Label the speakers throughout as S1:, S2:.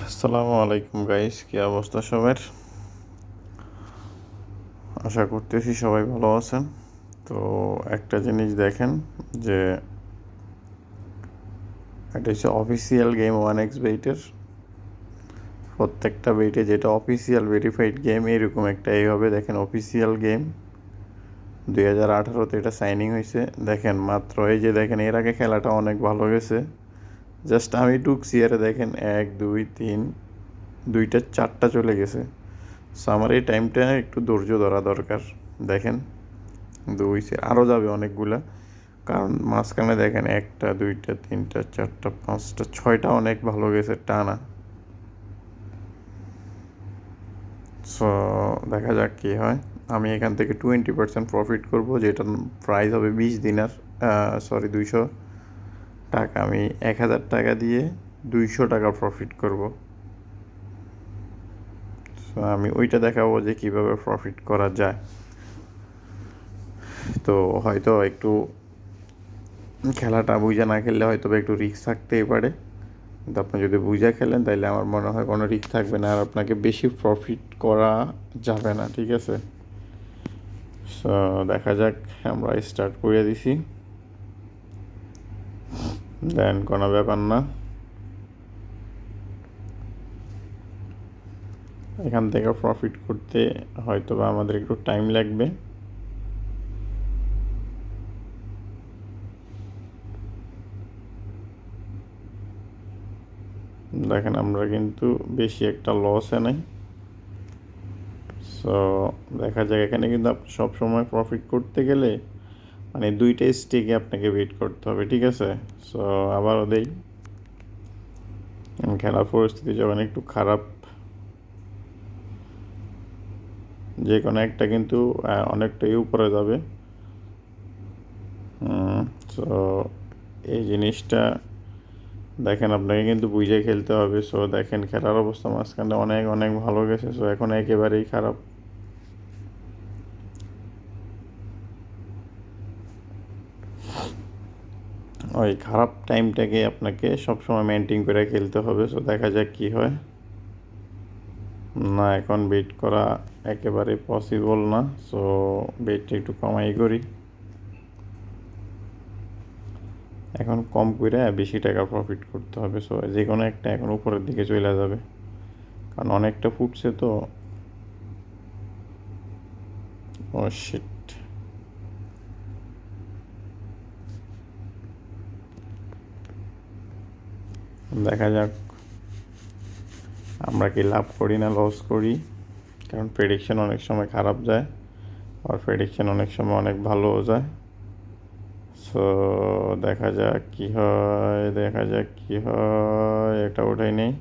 S1: আসসালামু আলাইকুম গাইস, কি অবস্থা সবার? আশা করতেছি সবাই ভালো আছেন। তো একটা জিনিস দেখেন যে এটা হচ্ছে অফিসিয়াল গেম 1x বেইটের। প্রত্যেকটা বেইটে যেটা অফিসিয়াল ভেরিফাইড গেম এরকম একটা এইভাবে দেখেন অফিসিয়াল গেম 2018-তে এটা সাইনিং হয়েছে। দেখেন মাত্র এই যে দেখেন এর আগে খেলাটা অনেক ভালো গেছে। জাস্ট আমি ঢুকছি আর দেখেন 1 2 3 দুইটা চারটা চলে গেছে। সো আমার এই টাইমটা একটু ধৈর্য ধরা দরকার। দেখেন দুইছে আরও যাবে অনেকগুলা, কারণ মাঝখানে দেখেন 1 2 3 4 5 6টা অনেক ভালো গেছে টানা। সো দেখা যাক কী হয়। আমি এখান থেকে 20% প্রফিট করব, যেটা প্রাইস হবে 20 দিনার, 200 টাকা। আমি 1000 টাকা দিয়ে 200 টাকা প্রফিট করব। সো আমি ওইটা দেখাবো যে কীভাবে প্রফিট করা যায়। তো হয়তো একটু খেলাটা বুঝে না খেললে হয়তো একটু রিস্ক থাকতেই পারে, কিন্তু আপনি যদি বুঝে খেলেন তাহলে আমার মনে হয় কোনো রিস্ক থাকবে না, আর আপনাকে বেশি প্রফিট করা যাবে না। ঠিক আছে, সো দেখা যাক। আমরা স্টার্ট করে দিছি, দেন কোনো ব্যাপার না। এখান থেকে প্রফিট করতে হয়তো বা আমাদের একটু টাইম লাগবে। দেখেন আমরা কিন্তু বেশি একটা লসে নাই। সো দেখা যাক, এখানে কিন্তু আপনি সবসময় প্রফিট করতে গেলে মানে দুইটা স্টেকে আপনাকে ওয়েট করতে হবে। ঠিক আছে, সো আবারও দেই। খেলার পরিস্থিতি যখন একটু খারাপ, যে কোনো একটা কিন্তু অনেকটাই উপরে যাবে। সো এই জিনিসটা দেখেন আপনাকে কিন্তু বুঝে খেলতে হবে। সো দেখেন খেলার অবস্থা মাঝখানে অনেক অনেক ভালো গেছে, সো এখন একেবারেই খারাপ। ওই খারাপ টাইমটাকে আপনাকে সবসময় মেনটেন করে খেলতে হবে। সো দেখা যাক কী হয়। না, এখন বেট করা একেবারে পসিবল না। সো বেটটা একটু কমাই করি। এখন কম করে বেশি টাকা প্রফিট করতে হবে। সো যে কোনো একটা এখন উপরের দিকে চলে যাবে, কারণ অনেকটা ফুটছে তো। ও শিট, দেখা যাক আমরা কি লাভ করি না লস করি, কারণ প্রেডিকশন অনেক সময় খারাপ যায় আর প্রেডিকশন অনেক সময় অনেক ভালোও যায়। সো দেখা যাক কি হয়, দেখা যাক কি হয়। এটা ওঠাই নেই।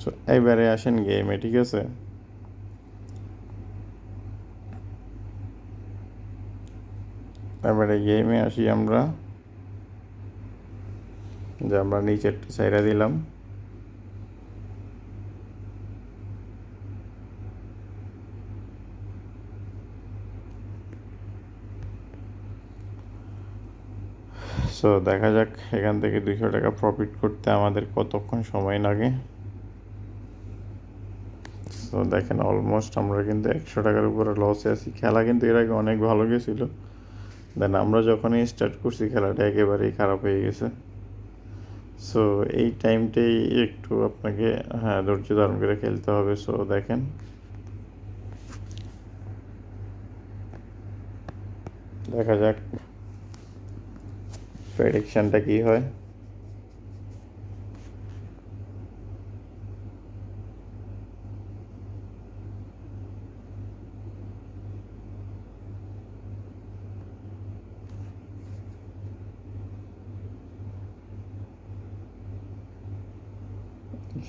S1: সো এইবারে আসেন গেমে। ঠিক আছে, এবারে গেমে আসি আমরা। যে আমরা নিচেরটা সাইরা দিলাম। সো দেখা যাক এখান থেকে 200 টাকা প্রফিট করতে আমাদের কতক্ষণ সময় লাগে। তো দেখেন অলমোস্ট আমরা কিন্তু 100 টাকার উপরে লসে আছি। খেলা কিন্তু এর আগে অনেক ভালো গেছিলো, দেন আমরা যখনই স্টার্ট করছি খেলাটা একেবারেই খারাপ হয়ে গেছে। সো এই টাইমটাই একটু আপনাকে ধৈর্য ধারণ করে খেলতে হবে। সো দেখেন দেখা যাক প্রেডিকশানটা কী হয়।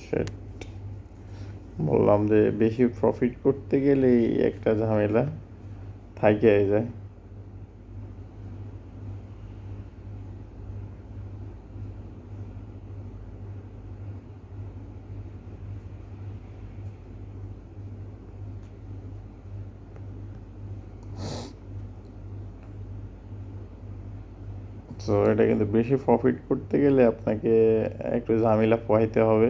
S1: সেট, বললাম যে বেশি প্রফিট করতে গেলেই একটা ঝামেলা থাকে যায়। সো এটা কিন্তু বেশি প্রফিট করতে গেলে আপনাকে একটু ঝামেলা পোহাইতে হবে।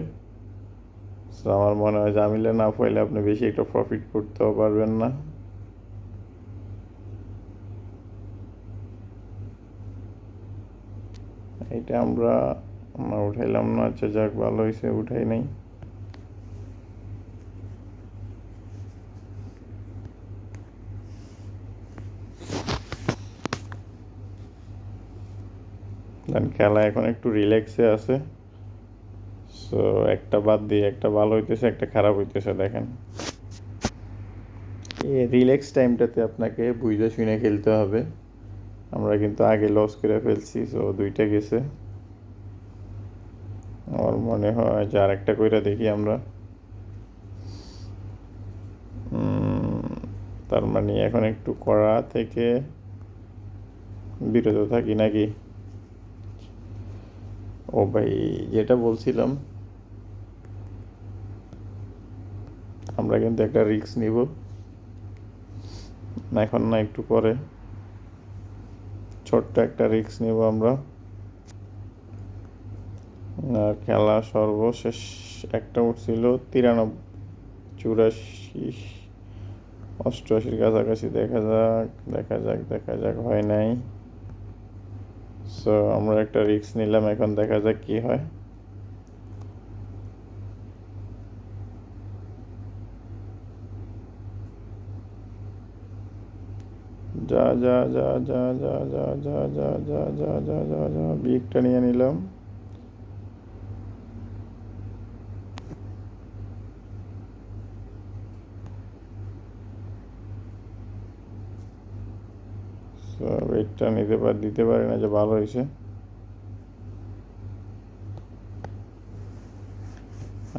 S1: সো আমার মনে হয় ঝামেলা না পোহাইলে আপনি বেশি একটা প্রফিট করতেও পারবেন না। এটা আমরা উঠাইলাম না, আচ্ছা যাক ভালো হয়েছে উঠাই নাই। দেন খেলা এখন একটু রিল্যাক্সে আছে। সো একটা বাদ দিয়ে একটা ভালো হইতেছে, একটা খারাপ হইতেছে। দেখেন এই রিল্যাক্স টাইমটাতে আপনাকে বুঝে শুনে খেলতে হবে। আমরা কিন্তু আগে লস করে ফেলছি, সো দুইটা গেছে। আমার মনে হয় যে আর একটা কইরা দেখি আমরা। তার মানে এখন একটু করা থেকে বিরত থাকি নাকি? ও ভাই, যেটা বলছিলাম, আমরা কিন্তু একটা রিস্ক নিব। এখন না, একটু পরে ছোট্ট একটা রিস্ক নিব আমরা। আর খেলা সর্বশেষ একটা উঠছিল 93, 84, 88-র কাছাকাছি। দেখা যাক দেখা যাক দেখা যাক, হয় নাই। সো আমরা একটা রিস্ক নিলাম, এখন দেখা যাক কি হয়। যা যা যা যা যা যা যা যা যা যা যা যা যা বিগটা নিয়ে নিলাম। সো ওয়েটটা দিতে পারি না, যে ভালো হয়েছে।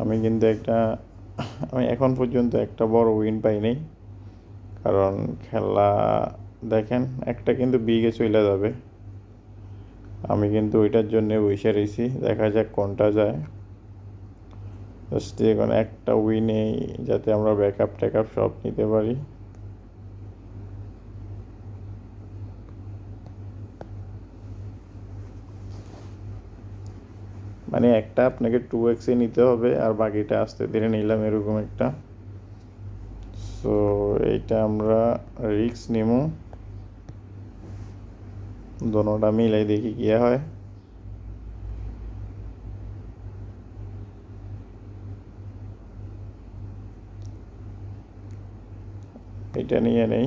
S1: আমি কিন্তু আমি এখন পর্যন্ত একটা বড় উইন পাই নাই। কারণ খেলা দেখেন একটা কিন্তু বিগে চলে যাবে। আমি কিন্তু ওইটার জন্য বসে রয়েছি, দেখা যাক কোনটা যায়। জাস্ট এখন একটা উইনেই যাতে আমরা ব্যাকআপ ট্যাকআপ সব নিতে পারি। মানে একটা আপনাকে 2x নিতে হবে, আর বাকিটা আস্তে ধীরে নিলাম, এরকম একটা। সো এইটা আমরা রিস্ক নিব, দোনোটা মিলাই দেখি কি হয়। এটা নিয়ে নেই।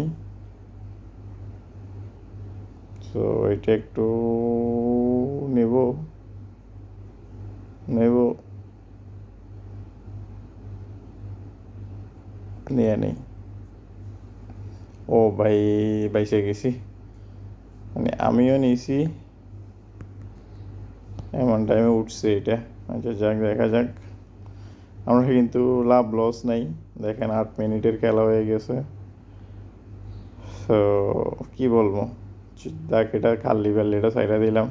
S1: সো এটা একটু নেব নেব নিয়ে নেই। ও ভাই, বাইসে গেছি। মানে আমিও নিয়েছি, এমন টাইমে উঠছে এটা। আচ্ছা যাক, দেখা যাক। আমরা কিন্তু লাভ লস নাই। দেখেন 8 মিনিটের খেলা হয়ে গেছে। তো কি বলবো, দেখ এটা খাল্লি এটা সাইডা দিলাম,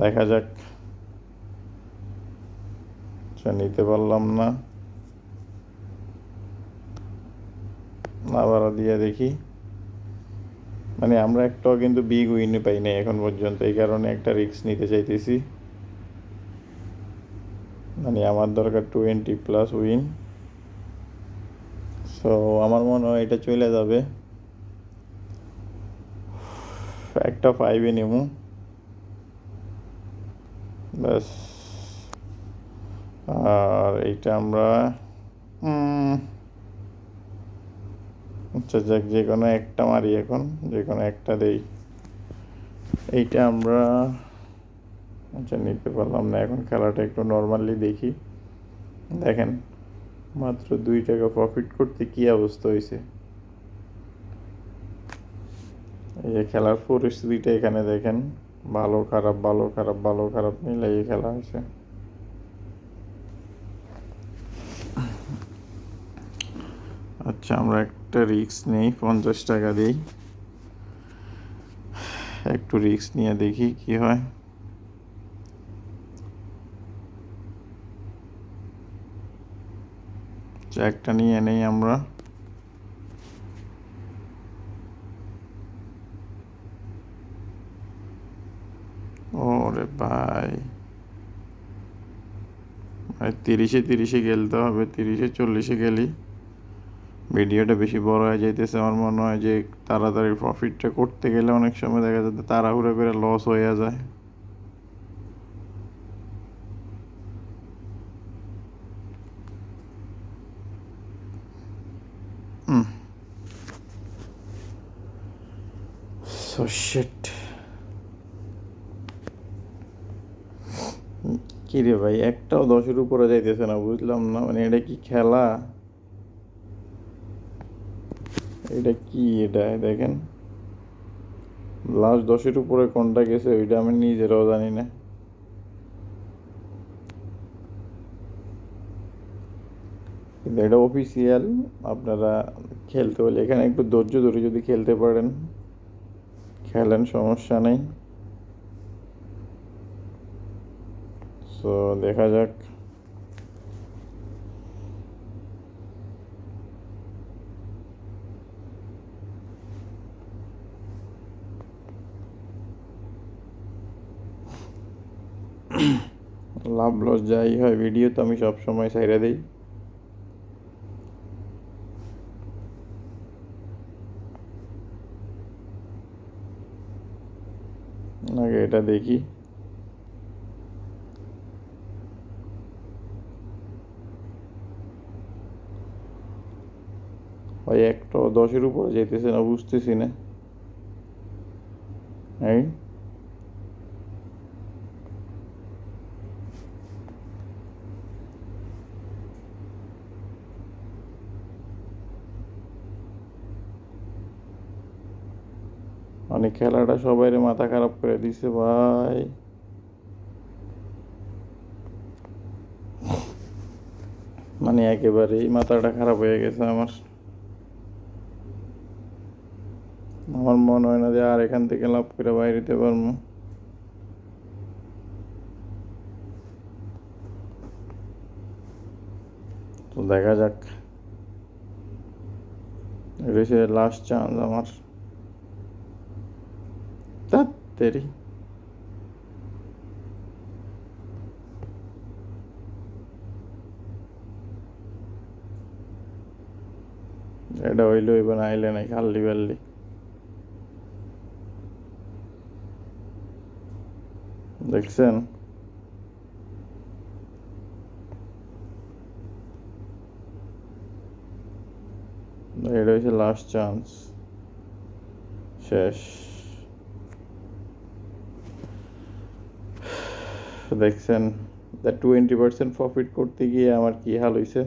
S1: দেখা যাক। নিতে পারলাম না, আবার দিয়ে দেখি। মানে আমরা একটাও কিন্তু বিগ উইন পাই নাই এখন পর্যন্ত, এই কারণে একটা রিস্ক নিতে চাইতেছি। মানে আমার দরকার 20+ উইন। সো আমার মনে হয় এটা চলে যাবে। একটা 5-এ নেবো ব্যাস। আর এইটা আমরা আচ্ছা যাক, যে কোনো একটা মারি এখন, যে কোনো একটা দেই। এইটা আমরা আচ্ছা নিতে পারলাম না। এখন খেলাটা একটু নর্মালি দেখি। দেখেন মাত্র 2 টাকা প্রফিট করতে কি অবস্থা হয়েছে। এই যে খেলার পরিস্থিতিটা এখানে দেখেন, ভালো খারাপ ভালো খারাপ ভালো খারাপ মিলাই খেলা হয়েছে। আচ্ছা আমরা একটা রিস্ক নেই, 50 টাকা দিই, একটু রিস্ক নিয়ে দেখি কি হয়। একটা নিয়ে নেই আমরা। ওরে ভাই, মানে 30-30 খেলতে হবে, 30-40 গেলেই ভিডিওটা বেশি বড় হয়ে যাইতেছে। আমার মনে হয় যে তাড়াতাড়ি প্রফিটটা করতে গেলে অনেক সময় দেখা যাচ্ছে তাড়াহুড়ো করে লস হয়ে যায়। So shit. কি রে ভাই, একটাও 10-এর উপরে যাইতেছে না, বুঝলাম না। মানে এটা কি খেলা? এটা কি? এটা দেখেন, লাস্ট 10-এর উপরে কোনটা গেছে ওইটা আমি নিজেরাও জানি না। কিন্তু এটা অফিসিয়াল। আপনারা খেলতে হলে এখানে একটু ধৈর্য ধরে যদি খেলতে পারেন, খেলেন, সমস্যা নেই। সো দেখা যাক। লাভ লস যাই হয়, ভিডিও তো আমি সবসময় ছাইড়া দিই। আগে এটা দেখি। ভাই একটা 10-এর উপরে যেতেছে না, বুঝতেছি না। এই মানে খেলাটা সবাই মাথা খারাপ করে দিছে ভাই। মানে একেবারেই মাথাটা খারাপ হয়ে গেছে আমার। আমার মনে হয় না যে আর এখান থেকে লাভ করে বাইরে যেতে পারবো। তো দেখা যাক। এটা হচ্ছে লাস্ট চান্স আমার। তাড়াতাড়ি এটা হইলো, এবার আইলে নাই খাল্লি বাল্লি। দেখছেন? এটা হচ্ছে লাস্ট চান্স। শেষ। দেখছেন? 20% প্রফিট করতে গিয়ে আমার কি হাল হয়েছে।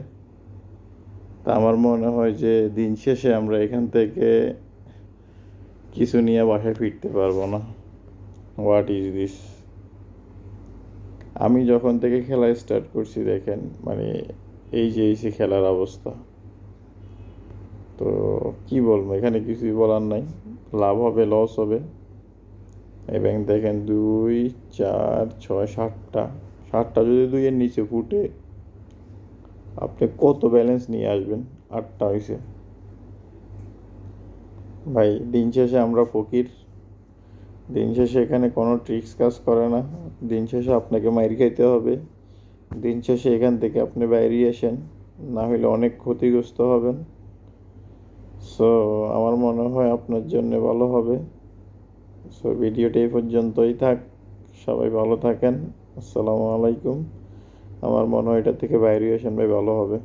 S1: তা আমার মনে হয় যে দিন শেষে আমরা এখান থেকে কিছু নিয়ে বাসায় ফিরতে পারবো না। What is this? আমি যখন থেকে খেলা স্টার্ট করছি দেখেন, মানে এই যে খেলার অবস্থা। তো কি বলবো, এখানে কিছুই বলার নাই। লাভ হবে, লস হবে। এবং দেখেন 2, 4, 6, 7টা, 7টা যদি 2-এর নিচে ফুটে আপনি কত ব্যালেন্স নিয়ে আসবেন? 8টা হয়েছে। ভাই দিন শেষে আমরা ফকির। দিন শেষে এখানে কোনো ট্রিক্স কাজ করে না। দিন শেষে আপনাকে মাইর খাইতে হবে। দিন শেষে এখান থেকে আপনি বাইরে আসেন, না হলে অনেক ক্ষতিগ্রস্ত হবেন। সো আমার মনে হয় আপনার জন্য ভালো হবে। সো ভিডিওটা এই পর্যন্তই থাক। সবাই ভালো থাকেন। আসসালামু আলাইকুম। আমার মনে হয় এটা থেকে বাইরে আসেন ভাই, ভালো হবে।